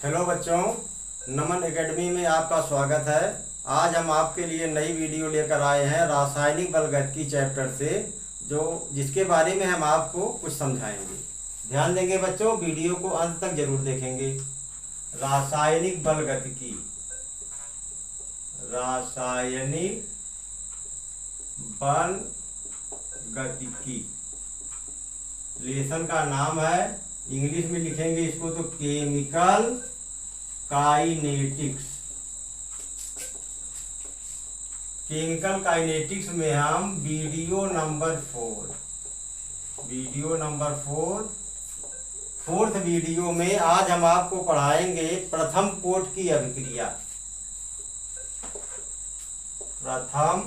Hello बच्चों, नमन academy में आपका स्वागत है। आज हम आपके लिए नई वीडियो लेकर आए हैं रासायनिक बलगतिकी चैप्टर से, जिसके बारे में हम आपको कुछ समझाएंगे। ध्यान देंगे बच्चों, वीडियो को अंत तक जरूर देखेंगे। रासायनिक बलगतिकी, रासायनिक बलगतिकी लेसन का नाम है। इंग्लिश में लिखेंगे इसको तो केमिकल काइनेटिक्स। केमिकल काइनेटिक्स में हम वीडियो नंबर 4 फोर्थ वीडियो में आज हम आपको पढ़ाएंगे प्रथम कोट की अभिक्रिया। प्रथम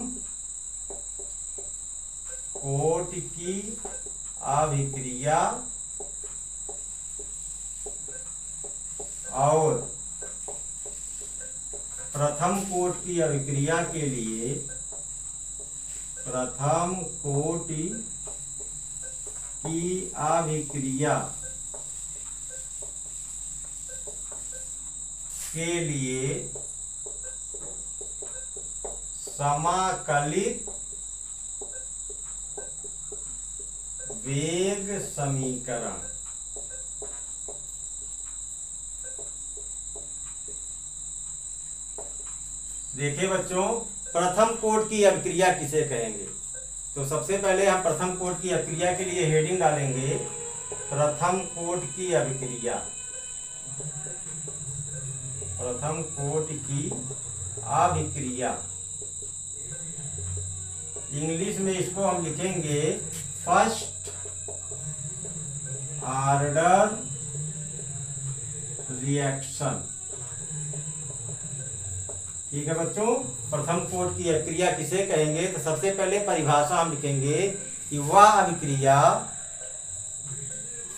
कोट की अभिक्रिया और प्रथम कोट की अभिक्रिया के लिए प्रथम कोट की अभिक्रिया के लिए समाकलित वेग समीकरण। देखिए बच्चों, प्रथम कोट की अभिक्रिया किसे कहेंगे। तो सबसे पहले हम प्रथम कोट की अभिक्रिया के लिए हेडिंग डालेंगे प्रथम कोट की अभिक्रिया। प्रथम कोट की अभिक्रिया इंग्लिश में इसको हम लिखेंगे फर्स्ट ऑर्डर रिएक्शन। ठीक है बच्चों, प्रथम कोट की अभिक्रिया किसे कहेंगे। तो सबसे पहले परिभाषा हम लिखेंगे कि वह अभिक्रिया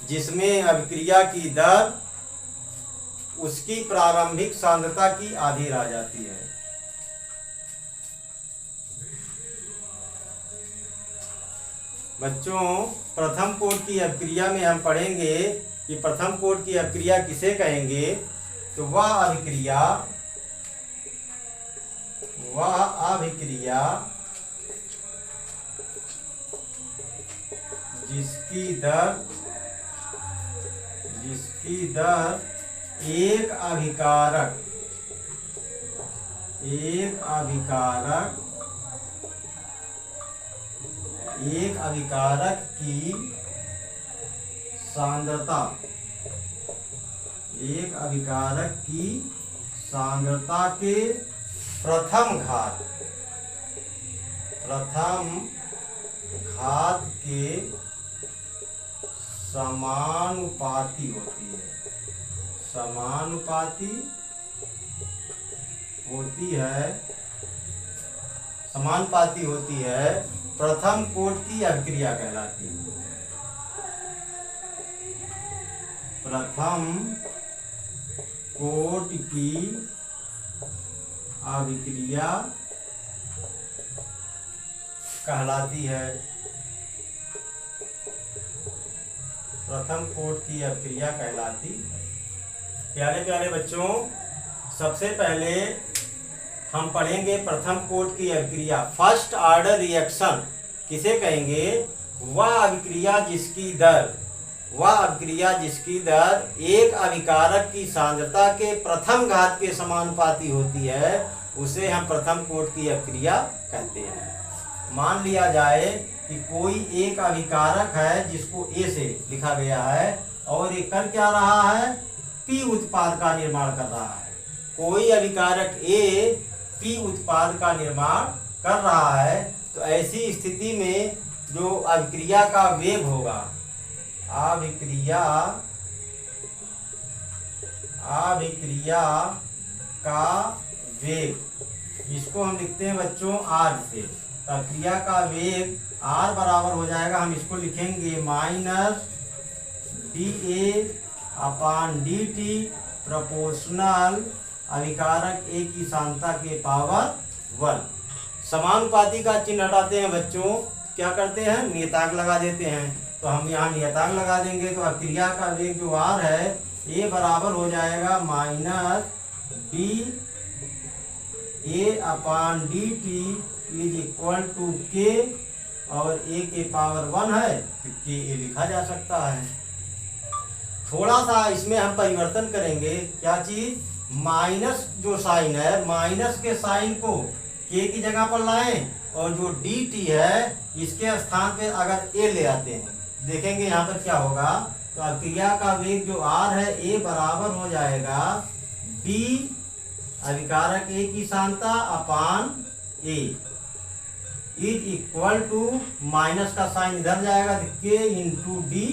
जिसमें अभिक्रिया की दर उसकी प्रारंभिक सांद्रता की आधी रह जाती है। बच्चों, प्रथम कोट की अभिक्रिया में हम पढ़ेंगे कि प्रथम कोट की अभिक्रिया किसे कहेंगे। तो वह अभिक्रिया जिसकी दर एक अभिकारक की सांद्रता के प्रथम घात के समानुपाती होती है प्रथम कोट की अभिक्रिया कहलाती है। प्रथम कोट की अभिक्रिया कहलाती है। प्रथम कोट की अभिक्रिया कहलाती है। प्यारे प्यारे बच्चों, सबसे पहले हम पढ़ेंगे प्रथम कोट की अभिक्रिया। फर्स्ट ऑर्डर रिएक्शन किसे कहेंगे। वह अभिक्रिया जिसकी दर एक अभिकारक की सांद्रता के प्रथम घात के समानुपाती होती है, उसे हम प्रथम कोट की अभिक्रिया कहते हैं। मान लिया जाए कि कोई एक अभिकारक है जिसको ए से लिखा गया है और ये कर क्या रहा है, पी उत्पाद का निर्माण कर रहा है। कोई अभिकारक ए पी उत्पाद का निर्माण कर रहा है, तो ऐसी स्थिति में जो अभिक्रिया का वेग होगा, अभिक्रिया का वेग, इसको हम लिखते हैं बच्चों आर से। अभिक्रिया का वेग आर बराबर हो जाएगा, हम इसको लिखेंगे -dA/dt प्रोपोर्शनल अभिकारक ए की सांद्रता के पावर 1। समानुपाती का चिन्ह हटाते हैं बच्चों, क्या करते हैं, नियतांक लगा देते हैं। तो हम यहाँ नियतांक लगा देंगे तो अभिक्रिया का वेग जो आर है ए बराबर हो जाएगा minus D A upon D T is equal to K, और ए के पावर 1 है तो के ए लिखा जा सकता है। थोड़ा सा इसमें हम परिवर्तन करेंगे, क्या चीज, माइनस जो साइन है, माइनस के साइन को के की जगह पर लाएं, और जो डी टी है इसके स्थान पे अगर ए ले आते हैं, देखेंगे यहाँ पर क्या होगा। तो क्रिया का वेग जो आर है, ए बराबर हो जाएगा डी अभिकारक ए की सांता upon A is equal to, minus का साइन इधर जाएगा तो के इंटू डी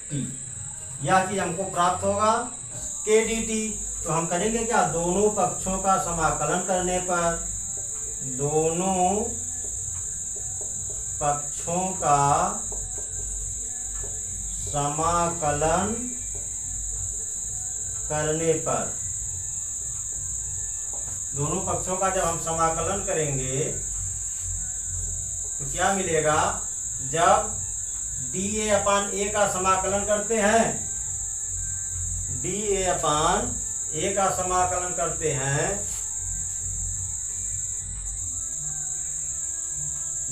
टी, यह चीज हमको प्राप्त होगा के डी टी। तो हम करेंगे क्या, दोनों पक्षों का समाकलन करने पर, दोनों पक्षों का समाकलन करने पर, दोनों पक्षों का जब हम समाकलन करेंगे तो क्या मिलेगा, जब डी ए अपान ए का समाकलन करते हैं, डी ए अपान ए का समाकलन करते हैं,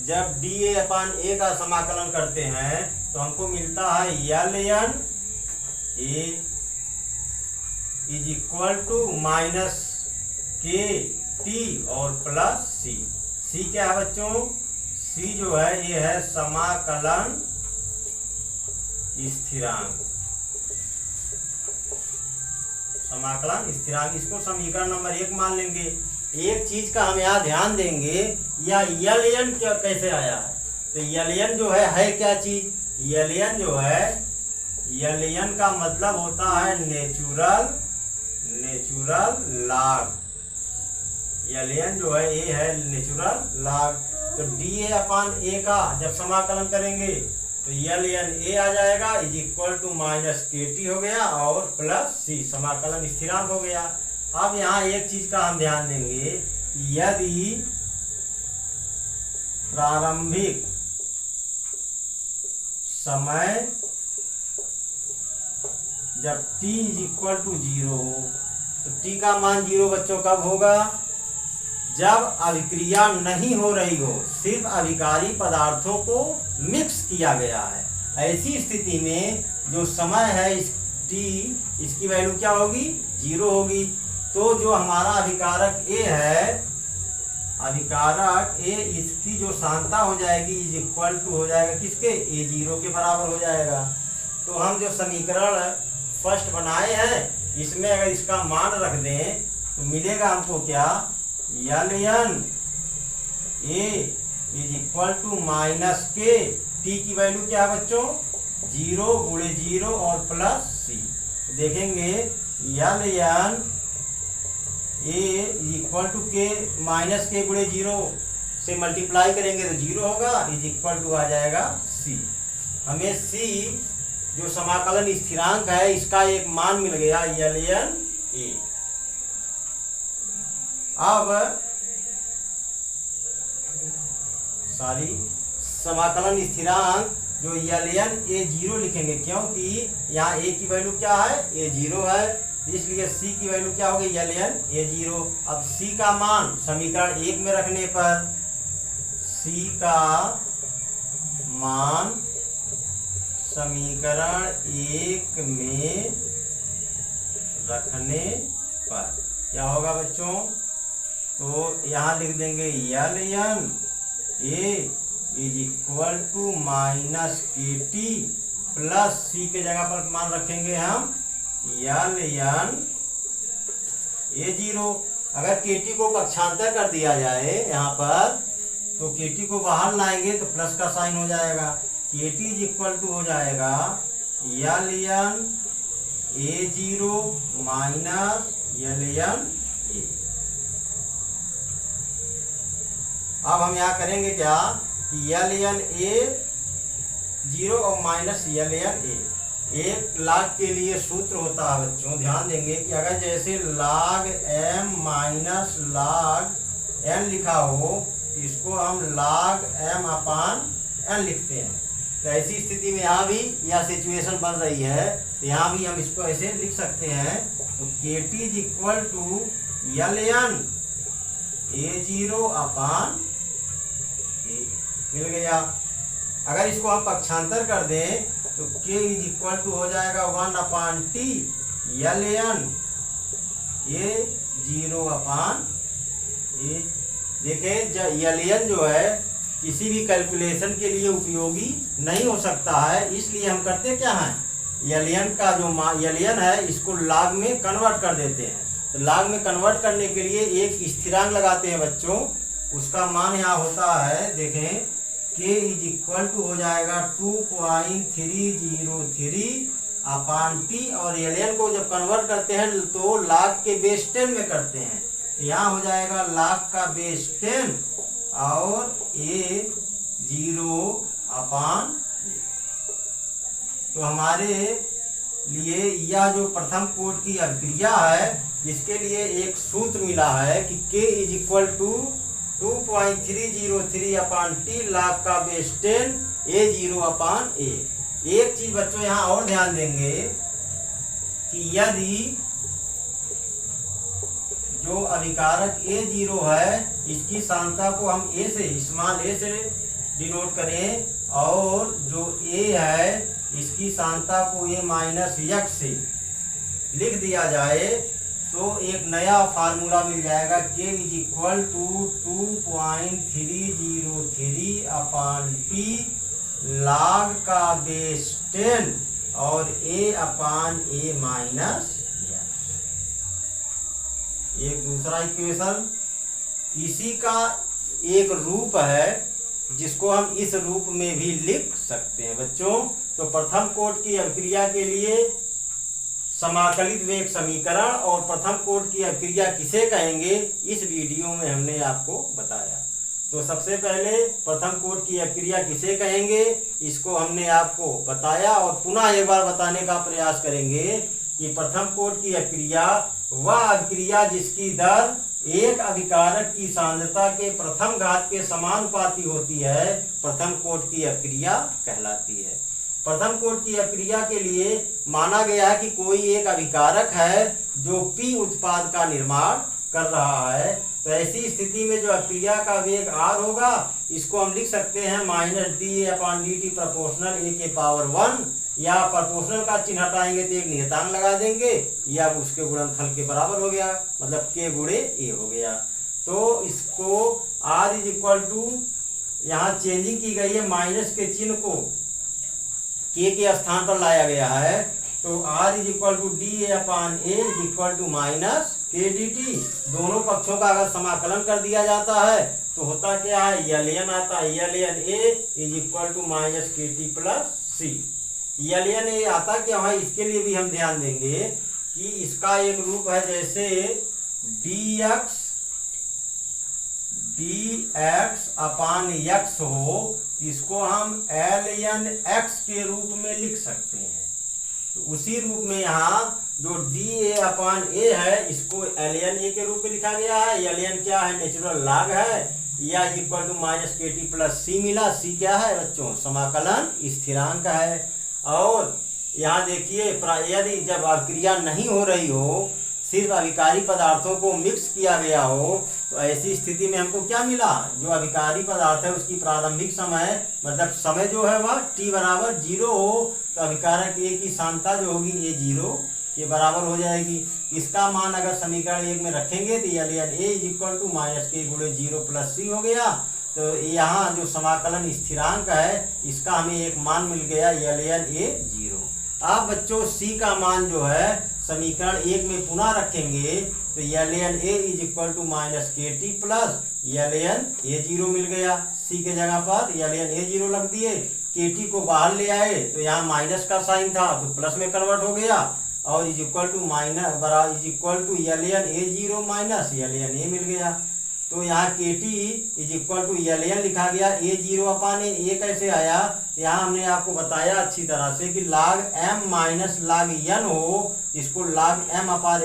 जब डी ए अपान ए का समाकलन करते हैं तो हमको मिलता है L N A is equal to minus K T और प्लस सी। सी क्या है बच्चों, सी जो है ये है समाकलन स्थिरांक, समाकलन स्थिरांक, इसको समीकरण नंबर 1 मान लेंगे। एक चीज का हम यहाँ ध्यान देंगे, या यल एन क्या कैसे आया है, तो यल एन जो है क्या चीज, यल एन जो है, यल एन का मतलब होता है नेचुरल लॉग, यल एन जो है ये है नेचुरल लॉग। तो डी ए अपान ए का जब समाकलन करेंगे तो यल एन ए आ जाएगा is equal to minus K T हो गया और प्लस सी, समाकलन स्थिरांक हो गया। अब यहाँ एक चीज का हम ध्यान देंगे, यदि प्रारंभिक समय जब t इज इक्वल टू 0 हो, तो t का मान 0 बच्चों कब होगा, जब अभिक्रिया नहीं हो रही हो, सिर्फ अभिकारी पदार्थों को मिक्स किया गया है। ऐसी स्थिति में जो समय है इस t, इसकी वैल्यू क्या होगी, 0 होगी। तो जो हमारा अभिकारक A है, अभिकारक A, इसकी जो सांता हो जाएगी इज इक्वल टू हो जाएगा किसके, A0 के बराबर हो जाएगा। तो हम जो समीकरण फर्स्ट बनाए हैं इसमें अगर इसका मान रख दें तो मिलेगा हमको क्या, L N A is equal to minus K, T की वैल्यू क्या है बच्चों, 0 गुणे 0 और प्लस सी। देखेंगे L N A is equal to K minus K गुणे 0 से मल्टीप्लाई करेंगे तो 0 होगा, इज इक्वल टू आ जाएगा सी। हमें सी जो समाकलन स्थिरांक है इसका एक मान मिल गया, यल एन ए। अब समाकलन स्थिरांक जो यल एन ए 0 लिखेंगे, क्योंकि यहाँ ए की वैल्यू क्या है, ए 0 है, इसलिए सी की वैल्यू क्या होगी, यल एन ए 0। अब सी का मान समीकरण 1 में रखने पर, सी का मान समीकरण 1 में रखने पर क्या होगा बच्चों, तो यहाँ लिख देंगे L N A is equal to minus K T plus C के जगह पर मान रखेंगे हम यल एन ए 0। अगर के टी को पक्षांतर कर दिया जाए यहाँ पर, तो के टी को बाहर लाएंगे तो प्लस का साइन हो जाएगा, के टी इज इक्वल टू हो जाएगा L N A 0 minus L N A. अब हम यहाँ करेंगे क्या, यल एन ए 0 और माइनस यल एन ए। एक लॉग के लिए सूत्र होता है बच्चों, ध्यान देंगे कि अगर जैसे log m minus log n लिखा हो, इसको हम log m अपान n लिखते हैं। तो ऐसी स्थिति में यहाँ भी यह सिचुएशन बन रही है, तो यहाँ भी हम इसको ऐसे लिख सकते हैं, तो K T is equal to L N A zero upon A मिल गया। अगर इसको हम पक्षांतर कर दें तो के इज इक्वल टू हो जाएगा 1 upon T L N A zero upon A. देखें यल एन जो है किसी भी कैलकुलेशन के लिए उपयोगी नहीं हो सकता है, इसलिए हम करते क्या हैं, एलियन का जो एलियन है इसको लॉग में कन्वर्ट कर देते हैं। तो लॉग में कन्वर्ट करने के लिए एक स्थिरांक लगाते हैं बच्चों, उसका मान यहाँ होता है, देखें के इज इक्वल टू हो जाएगा 2.303 अपान टी, और एलियन को जब कन्वर्ट करते हैं तो लॉग के बेस 10 में करते हैं, तो यहाँ हो जाएगा लॉग का बेस 10 और ए जीरो अपान। तो हमारे लिए यह जो प्रथम कोट की अभिक्रिया है इसके लिए एक सूत्र मिला है कि k is equal to 2.303 upon T log का base 10 A zero upon A. एक चीज बच्चों यहाँ और ध्यान देंगे कि यदि जो अभिकारक ए जीरो है इसकी सांद्रता को हम ए से स्मॉल ए से डिनोट करें, और जो ए है इसकी सांद्रता को ए माइनस यक्स से लिख दिया जाए, तो एक नया फार्मूला मिल जाएगा, K is equal to 2.303 upon T log का बेस 10 और ए अपान ए माइनस। एक दूसरा इक्वेशन इसी का एक रूप है जिसको हम इस रूप में भी लिख सकते हैं बच्चों। तो प्रथम कोट की अभिक्रिया के लिए समाकलित वेग समीकरण और प्रथम कोट की अभिक्रिया किसे कहेंगे इस वीडियो में हमने आपको बताया। तो सबसे पहले प्रथम कोट की अभिक्रिया किसे कहेंगे इसको हमने आपको बताया, और पुनः एक बार बताने का प्रयास करेंगे कि प्रथम कोट की अभिक्रिया वह अभिक्रिया जिसकी दर एक अभिकारक की सांद्रता के प्रथम घात के समानुपाती होती है, प्रथम कोट की अभिक्रिया कहलाती है। प्रथम कोट की अभिक्रिया के लिए माना गया है कि कोई एक अभिकारक है जो P उत्पाद का निर्माण कर रहा है, तो ऐसी स्थिति में जो अभिक्रिया का वेग R होगा इसको हम लिख सकते हैं माइनस डी अपान डी टी प्रोपोर्शनल ए के पावर 1, या प्रोपोर्शनल का चिन्ह हटाएंगे तो एक नियतांक लगा देंगे, या उसके गुणनफल के बराबर हो गया, मतलब के गुणे ए हो गया। तो इसको R इज इक्वल टू, यहाँ चेंजिंग की गई है, माइनस के चिन्ह को के स्थान पर लाया गया है, तो R is equal to D upon A is equal to minus K D T. दोनों पक्षों का अगर समाकलन कर दिया जाता है तो होता क्या है, यल एन आता है, L N A is equal to minus K T plus C. L N A आता क्या है, इसके लिए भी हम ध्यान देंगे कि इसका एक रूप है जैसे dx अपान x हो, इसको हम ln x के रूप में लिख सकते हैं। तो उसी रूप में यहाँ जो dA अपान a है इसको ln a के रूप में लिखा गया है। ln क्या है, नेचुरल लॉग है, या equal to minus K T plus सी मिला। सी क्या है बच्चों, समाकलन स्थिरांक है। और यहाँ देखिए यदि जब अभिक्रिया नहीं हो रही हो, सिर्फ अभिकारी पदार्थों को मिक्स किया गया हो, तो ऐसी स्थिति में हमको क्या मिला, जो अभिकारी पदार्थ है उसकी प्रारंभिक समय मतलब समय जो है वह t बराबर 0 हो, तो अभिकारक ए की सांद्रता जो होगी ए 0 के बराबर हो जाएगी। इसका मान अगर समीकरण 1 में रखेंगे तो L N A is equal to minus K गुणे 0 प्लस सी हो गया। तो यहाँ जो समाकलन स्थिरांक है इसका हमें एक मान मिल गया, यल एन ए 0। अब बच्चों सी का मान जो है समीकरण 1 में पुनः रखेंगे तो L N A is equal to minus K T plus L N A 0 मिल गया। सी के जगह पर यल एन ए 0 रख दिए, के टी को बाहर ले आए तो यहाँ माइनस का साइन था तो प्लस में कन्वर्ट हो गया, और इज इक्वल टू माइनस बराबर is equal to L N A 0 minus L N A मिल गया। तो यहाँ K T is equal to L N लिखा गया, ए 0 अपान ए कैसे आया, यहाँ हमने आपको बताया अच्छी तरह से कि log m minus log n हो, इसको log m अपान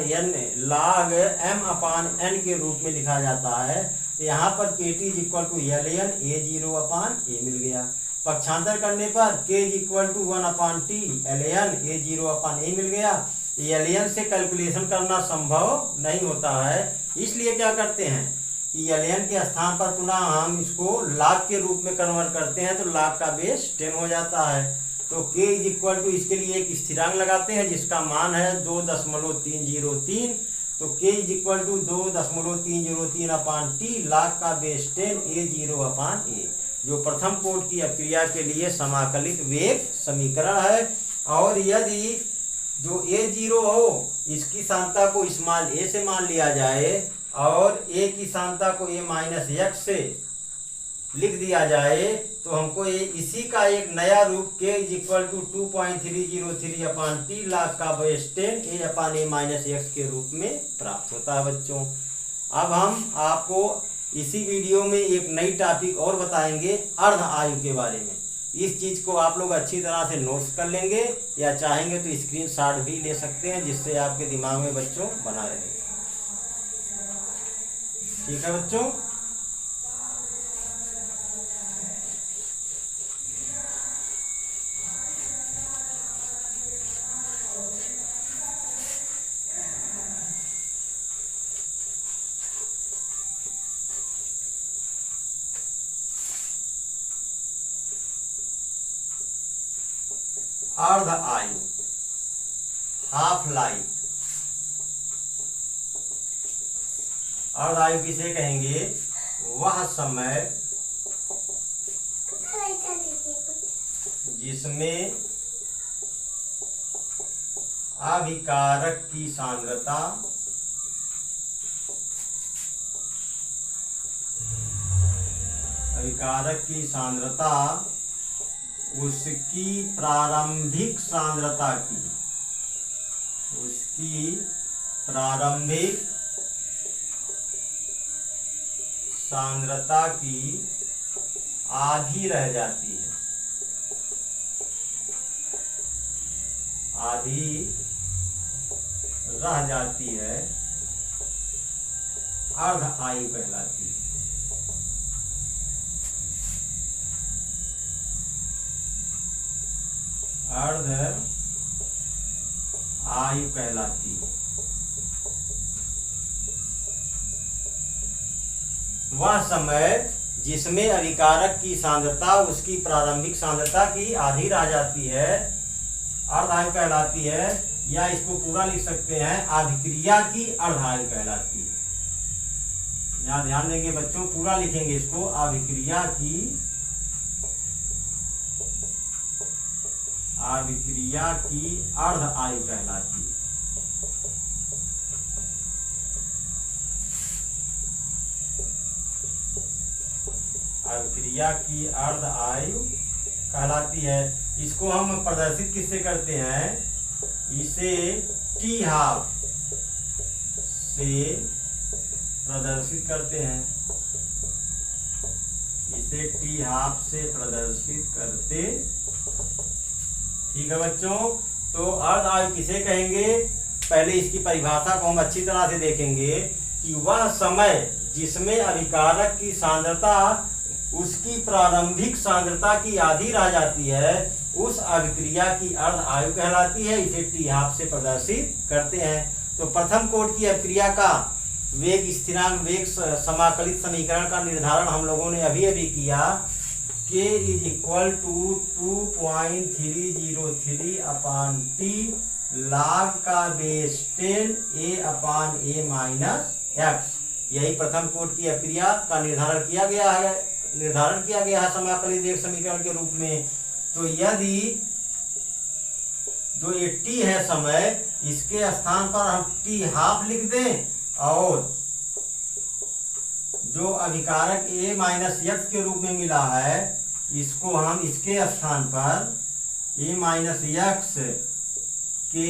n के रूप में लिखा जाता है। तो यहाँ पर K T is equal to L N A 0 upon A मिल गया। पक्षांतर करने पर k equal to 1/t ln a 0/a मिल गया। ln से कैलकुलेशन करना संभव नहीं होता है, इसलिए क्या करते हैं कि ln के स्थान पर पुनः हम इसको log के रूप में कन्वर्ट करते हैं, तो log का बेस 10 हो जाता है। तो k इक्वल टू इसके लिए एक स्थिरांक लगाते हैं जिसका मान है 2.303। तो k equal to 2.303/t log का बेस 10 a 0/a, जो प्रथम कोट की अक्रिया के लिए समाकलित वेग समीकरण है। और यदि जो a0 हो इसकी सांद्रता को स्मॉल a से मान लिया जाए और a की सांद्रता को a-x से लिख दिया जाए, तो हमको ये इसी का एक नया रूप k equal to 2.303/t log का बेस 10 a/a-x के रूप में प्राप्त होता है। बच्चों, अब हम आपको इसी वीडियो में एक नई टॉपिक और बताएंगे अर्ध आयु के बारे में। इस चीज को आप लोग अच्छी तरह से नोट्स कर लेंगे, या चाहेंगे तो स्क्रीनशॉट भी ले सकते हैं, जिससे आपके दिमाग में बच्चों बना रहे। ठीक है बच्चों। अर्ध आयु, हाफ लाइफ। अर्ध आयु किसे कहेंगे? वह समय जिसमें अभिकारक की सांद्रता उसकी प्रारंभिक सांद्रता की आधी रह जाती है, अर्ध आयु कहलाती है। अर्ध आयु कहलाती है वह समय जिसमें अभिकारक की सांद्रता उसकी प्रारंभिक सांद्रता की आधी रह जाती है, अर्ध आयु कहलाती है। या इसको पूरा लिख सकते हैं, अभिक्रिया की अर्ध आयु कहलाती है। यहाँ ध्यान देंगे बच्चों, पूरा लिखेंगे इसको, अभिक्रिया की अर्ध आयु कहलाती है। अभिक्रिया की अर्ध आयु कहलाती है। इसको हम प्रदर्शित किससे करते हैं? इसे टी हाफ से प्रदर्शित करते हैं। इसे टी हाफ से प्रदर्शित करते। ठीक है बच्चों। तो अर्ध आयु किसे कहेंगे? पहले इसकी परिभाषा को हम अच्छी तरह से देखेंगे कि वह समय जिसमें अभिकारक की सांद्रता उसकी प्रारंभिक सांद्रता की आधी रह जाती है, उस अभिक्रिया की अर्ध आयु कहलाती है। इसे टी हाफ से प्रदर्शित करते हैं। तो प्रथम कोट की अभिक्रिया का वेग स्थिरांक वेग समाकलित समीकरण का निर्धारण हम लोगों ने अभी किया। k equal to 2.303/t log का बेस 10 a/a-x, यही प्रथम कोट की अभिक्रिया का निर्धारण किया गया है समाकलित वेग समीकरण के रूप में। तो यदि जो ये t है समय, इसके स्थान पर हम t हाफ लिख दें और जो अभिकारक a-x के रूप में मिला है, इसको हम इसके स्थान पर a-x के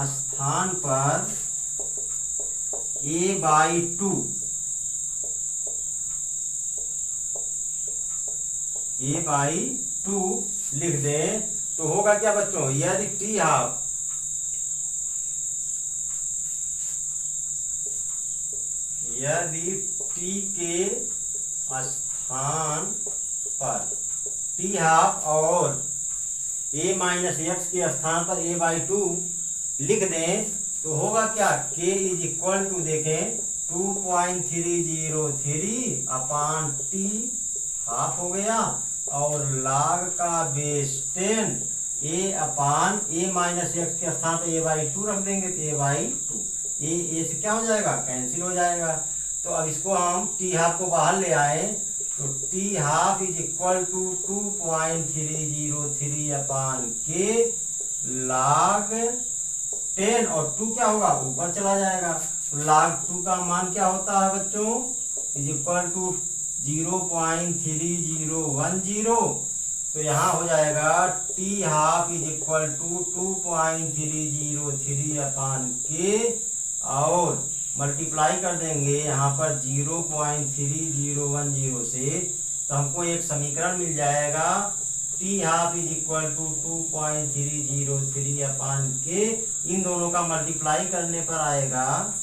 स्थान पर a/2 लिख दें, तो होगा क्या बच्चों? यदि t हाफ t के स्थान पर टी हाफ और a माइनस एक्स के स्थान पर a/2 लिख दें तो होगा क्या, k इज इक्वल टू देखें 2.303 अपान टी हाफ हो गया और log का base 10 a upon a minus x के स्थान पर a/2 रख देंगे तो a/2 a से क्या हो जाएगा, कैंसिल हो जाएगा। तो अब इसको हम टी हाफ को बाहर ले आए तो T half is equal to 2.303 upon K log 10 और 2 क्या होगा, ऊपर चला जाएगा तो log 2 का मान क्या होता है बच्चों, इज इक्वल टू 0.3010। तो यहाँ हो जाएगा T half is equal to 2.303 upon K और मल्टीप्लाई कर देंगे यहाँ पर 0.3010 से तो हमको एक समीकरण मिल जाएगा T half is equal to 2.303 upon K. इन दोनों का मल्टीप्लाई करने पर आएगा,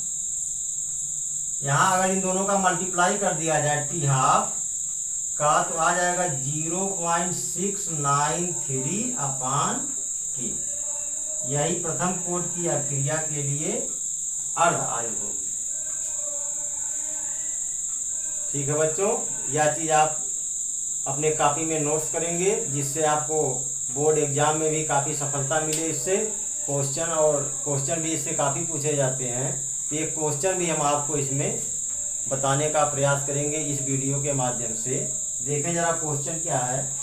यहाँ अगर इन दोनों का मल्टीप्लाई कर दिया जाए टी हाफ का तो आ जाएगा 0.693 अपान के। यही प्रथम कोट की क्रिया के लिए अर्ध आयु होगी। ठीक है बच्चों, यह चीज आप अपने कॉपी में नोट्स करेंगे जिससे आपको बोर्ड एग्जाम में भी काफ़ी सफलता मिले। इससे क्वेश्चन भी इससे काफ़ी पूछे जाते हैं। तो एक क्वेश्चन भी हम आपको इसमें बताने का प्रयास करेंगे इस वीडियो के माध्यम से। देखें जरा क्वेश्चन क्या है।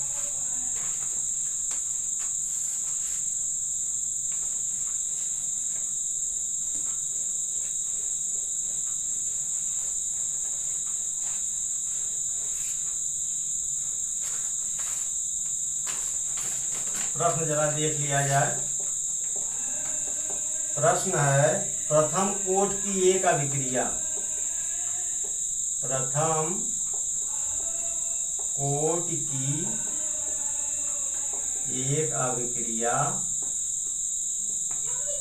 प्रश्न जरा देख लिया जाए। प्रश्न है प्रथम कोट की एक अभिक्रिया, प्रथम कोट की एक अभिक्रिया,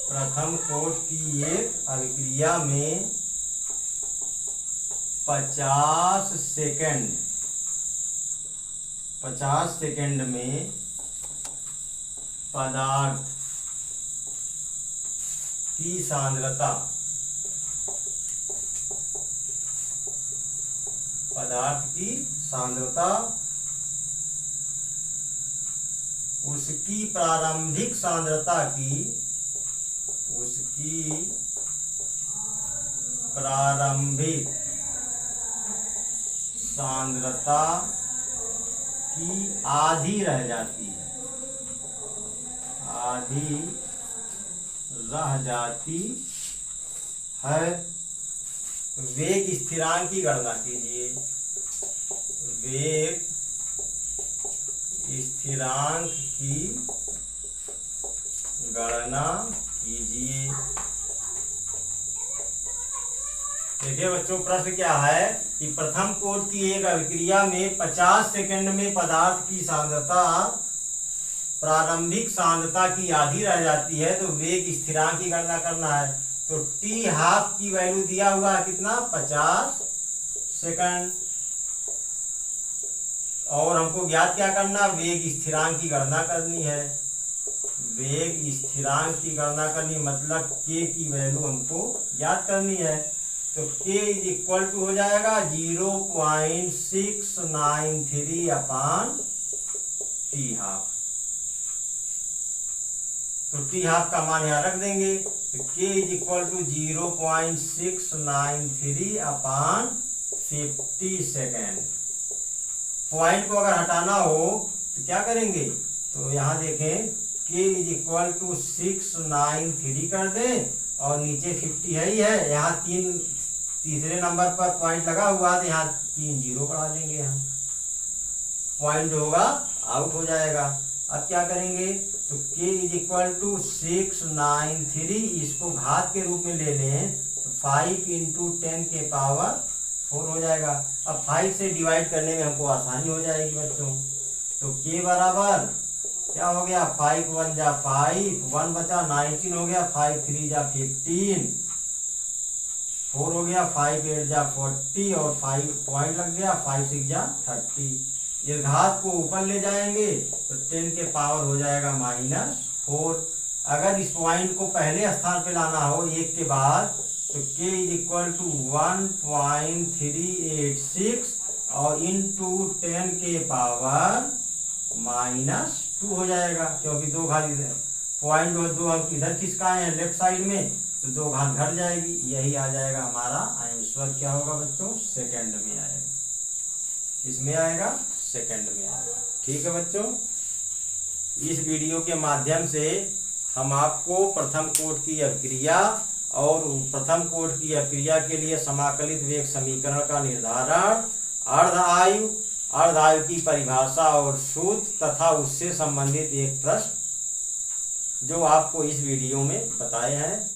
प्रथम कोट की एक अभिक्रिया में 50 सेकंड में पदार्थ की सांद्रता, उसकी प्रारंभिक सांद्रता की आधी रह जाती है। वेग स्थिरांक की गणना कीजिए। वेग स्थिरांक की गणना कीजिए। देखिए बच्चों, प्रश्न क्या है कि प्रथम कोट की एक अभिक्रिया में 50 सेकंड में पदार्थ की सांद्रता प्रारंभिक सांद्रता की आधी रह जाती है, तो वेग स्थिरांक की गणना करना है। तो टी हाफ की वैल्यू दिया हुआ है कितना, 50 सेकंड, और हमको ज्ञात क्या करना, वेग स्थिरांक की गणना करनी है। वेग स्थिरांक की गणना करनी मतलब के की वैल्यू हमको ज्ञात करनी है। तो k इज इक्वल टू हो जाएगा 0.693 अपान टी हाफ। तो टी हाफ का मान यहाँ रख देंगे तो k is equal to 0.693 upon 50 second. Point को अगर हटाना हो तो क्या करेंगे, तो यहाँ देखें k इज इक्वल टू 693 कर दें और नीचे 50 है ही है, यहाँ तीसरे नंबर पर पॉइंट लगा हुआ है तो यहाँ 3 जीरो बढ़ा देंगे। यहाँ पॉइंट जो होगा आउट हो जाएगा। अब क्या करेंगे, तो k इज इक्वल टू 693, इसको घात के रूप में ले लें तो 5 इंटू 10 के पावर 4 हो जाएगा। अब 5 से डिवाइड करने में हमको आसानी हो जाएगी बच्चों। तो k बराबर क्या हो गया, 5 1 जा 5, 1 बचा 19 हो गया, 5 3 जा 15, 4 हो गया, 5 8 जा 40 और 5 पॉइंट लग गया, 5 6 जा 30। इस घात को ऊपर ले जाएंगे तो 10 के पावर हो जाएगा -4। अगर इस पॉइंट को पहले स्थान पे लाना हो 1 के बाद तो k = 1.386 और इंटू 10 के पावर -2 हो जाएगा, क्योंकि 2 घात इधर पॉइंट और 2 हम इधर खिसकाए हैं लेफ्ट साइड में, तो 2 घात घट जाएगी। यही आ जाएगा हमारा आंसर। क्या होगा बच्चों? सेकंड में आएगा। इसमें आएगा सेकंड में आएगा। ठीक है बच्चों, इस वीडियो के माध्यम से हम आपको प्रथम कोटि की अभिक्रिया और प्रथम कोटि की अभिक्रिया के लिए समाकलित वेग समीकरण का निर्धारण, अर्ध आयु की परिभाषा और सूत्र तथा उससे संबंधित एक प्रश्न जो आपको इस वीडियो में बताए हैं